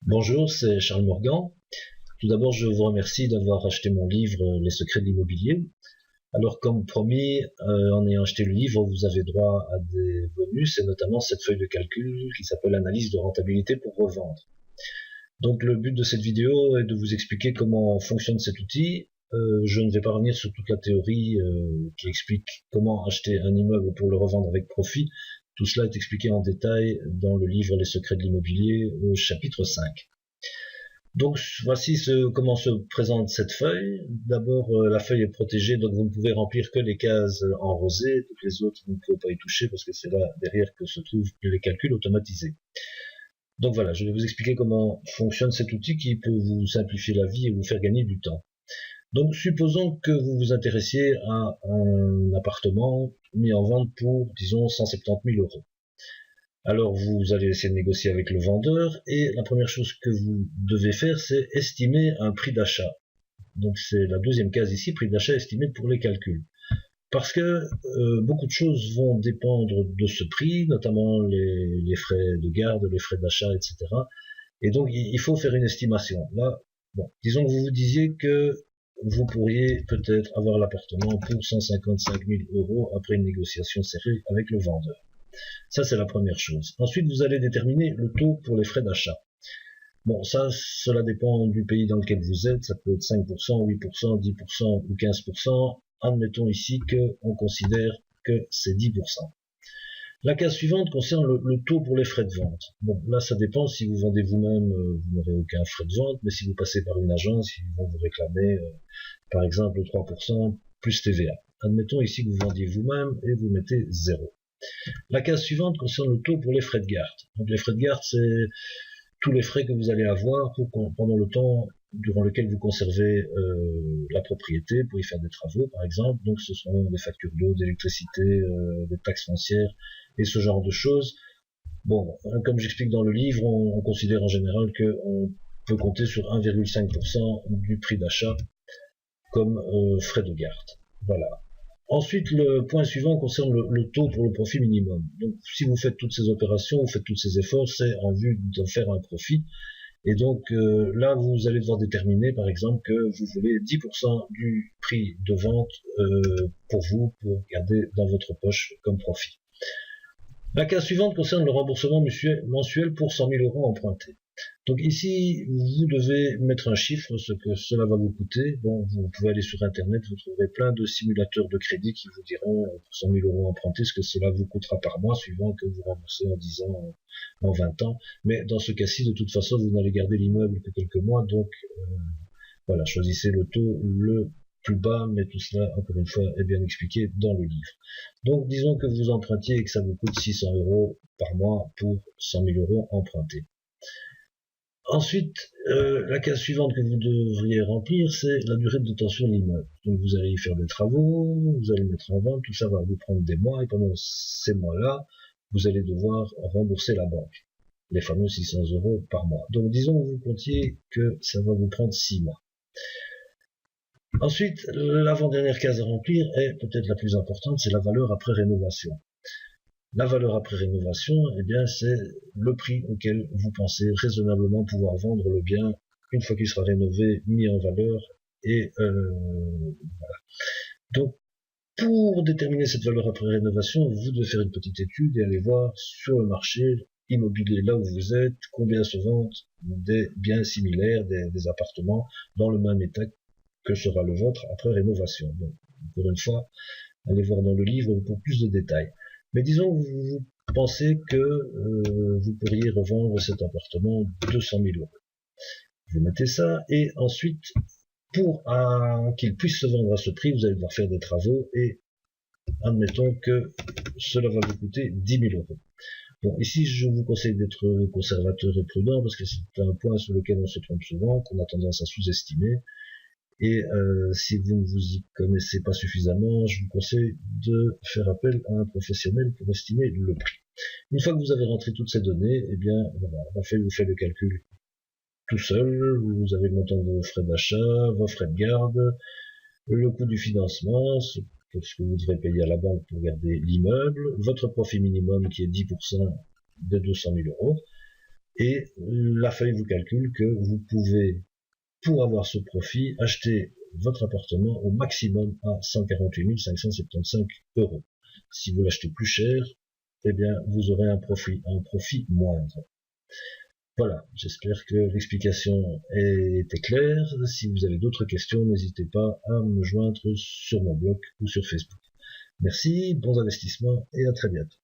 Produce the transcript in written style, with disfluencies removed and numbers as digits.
Bonjour, c'est Charles Morgan. Tout d'abord, je vous remercie d'avoir acheté mon livre Les secrets de l'immobilier. Alors, comme promis, en ayant acheté le livre, vous avez droit à des bonus, et notamment cette feuille de calcul qui s'appelle analyse de rentabilité pour revendre. Donc, le but de cette vidéo est de vous expliquer comment fonctionne cet outil. Je ne vais pas revenir sur toute la théorie qui explique comment acheter un immeuble pour le revendre avec profit. Tout cela est expliqué en détail dans le livre Les secrets de l'immobilier au chapitre 5. Donc voici comment se présente cette feuille. D'abord, la feuille est protégée, donc vous ne pouvez remplir que les cases en rosé. Toutes les autres, vous ne pouvez pas y toucher parce que c'est là derrière que se trouvent les calculs automatisés. Donc voilà, je vais vous expliquer comment fonctionne cet outil qui peut vous simplifier la vie et vous faire gagner du temps. Donc supposons que vous vous intéressiez à un appartement mis en vente pour, disons, 170 000 euros. Alors vous allez essayer de négocier avec le vendeur et la première chose que vous devez faire, c'est estimer un prix d'achat. Donc c'est la deuxième case ici, prix d'achat estimé pour les calculs. Parce que beaucoup de choses vont dépendre de ce prix, notamment les frais de garde, les frais d'achat, etc. Et donc il faut faire une estimation. Là, bon, disons que vous vous disiez que vous pourriez peut-être avoir l'appartement pour 155 000 euros après une négociation serrée avec le vendeur. Ça, c'est la première chose. Ensuite, vous allez déterminer le taux pour les frais d'achat. Bon, ça, cela dépend du pays dans lequel vous êtes. Ça peut être 5%, 8%, 10% ou 15%. Admettons ici qu'on considère que c'est 10%. La case suivante concerne le taux pour les frais de vente. Bon, là, ça dépend. Si vous vendez vous-même, vous n'aurez aucun frais de vente. Mais si vous passez par une agence, ils vont vous réclamer, par exemple, 3% plus TVA. Admettons ici que vous vendiez vous-même et vous mettez 0. La case suivante concerne le taux pour les frais de garde. Donc les frais de garde, c'est tous les frais que vous allez avoir pendant le temps durant lequel vous conservez la propriété pour y faire des travaux, par exemple. Donc ce seront des factures d'eau, d'électricité, des taxes foncières et ce genre de choses. Bon, comme j'explique dans le livre, on considère en général qu'on peut compter sur 1,5% du prix d'achat comme frais de garde. Voilà. Ensuite, le point suivant concerne le taux pour le profit minimum. Donc, si vous faites toutes ces opérations, vous faites tous ces efforts, c'est en vue de faire un profit. Et donc, là, vous allez devoir déterminer, par exemple, que vous voulez 10% du prix de vente pour vous, pour garder dans votre poche comme profit. La case suivante concerne le remboursement mensuel pour 100 000 euros empruntés. Donc ici, vous devez mettre un chiffre, ce que cela va vous coûter. Bon, vous pouvez aller sur Internet, vous trouverez plein de simulateurs de crédit qui vous diront pour 100 000 euros empruntés ce que cela vous coûtera par mois, suivant que vous remboursez en 10 ans, en 20 ans. Mais dans ce cas-ci, de toute façon, vous n'allez garder l'immeuble que quelques mois. Donc voilà, choisissez le taux le plus bas, mais tout cela, encore une fois, est bien expliqué dans le livre. Donc disons que vous empruntiez et que ça vous coûte 600 euros par mois pour 100 000 euros empruntés. Ensuite, la case suivante que vous devriez remplir, c'est la durée de détention de l'immeuble. Donc vous allez y faire des travaux, vous allez le mettre en vente, tout ça va vous prendre des mois, et pendant ces mois-là, vous allez devoir rembourser la banque, les fameux 600 euros par mois. Donc disons que vous comptiez que ça va vous prendre 6 mois. Ensuite, l'avant-dernière case à remplir est peut-être la plus importante, c'est la valeur après rénovation. La valeur après rénovation, eh bien, c'est le prix auquel vous pensez raisonnablement pouvoir vendre le bien une fois qu'il sera rénové, mis en valeur. Et voilà. Donc, pour déterminer cette valeur après rénovation, vous devez faire une petite étude et aller voir sur le marché immobilier là où vous êtes, combien se vendent des biens similaires, des appartements dans le même état que sera le vôtre après rénovation. Donc, encore une fois, allez voir dans le livre pour plus de détails. Mais disons que vous pensez que vous pourriez revendre cet appartement 200 000 euros. Vous mettez ça et ensuite, pour qu'il puisse se vendre à ce prix, vous allez devoir faire des travaux et admettons que cela va vous coûter 10 000 euros. Bon, ici, je vous conseille d'être conservateur et prudent parce que c'est un point sur lequel on se trompe souvent, qu'on a tendance à sous-estimer. Et si vous ne vous y connaissez pas suffisamment, je vous conseille de faire appel à un professionnel pour estimer le prix. Une fois que vous avez rentré toutes ces données, eh bien, voilà, vous faites le calcul tout seul. Vous avez le montant de vos frais d'achat, vos frais de garde, le coût du financement, ce que vous devrez payer à la banque pour garder l'immeuble, votre profit minimum qui est 10% de 200 000 euros, et la feuille vous calcule que vous pouvez, pour avoir ce profit, acheter votre appartement au maximum à 148 575 euros. Si vous l'achetez plus cher, eh bien, vous aurez un profit moindre. Voilà, j'espère que l'explication était claire. Si vous avez d'autres questions, n'hésitez pas à me joindre sur mon blog ou sur Facebook. Merci, bons investissements et à très bientôt.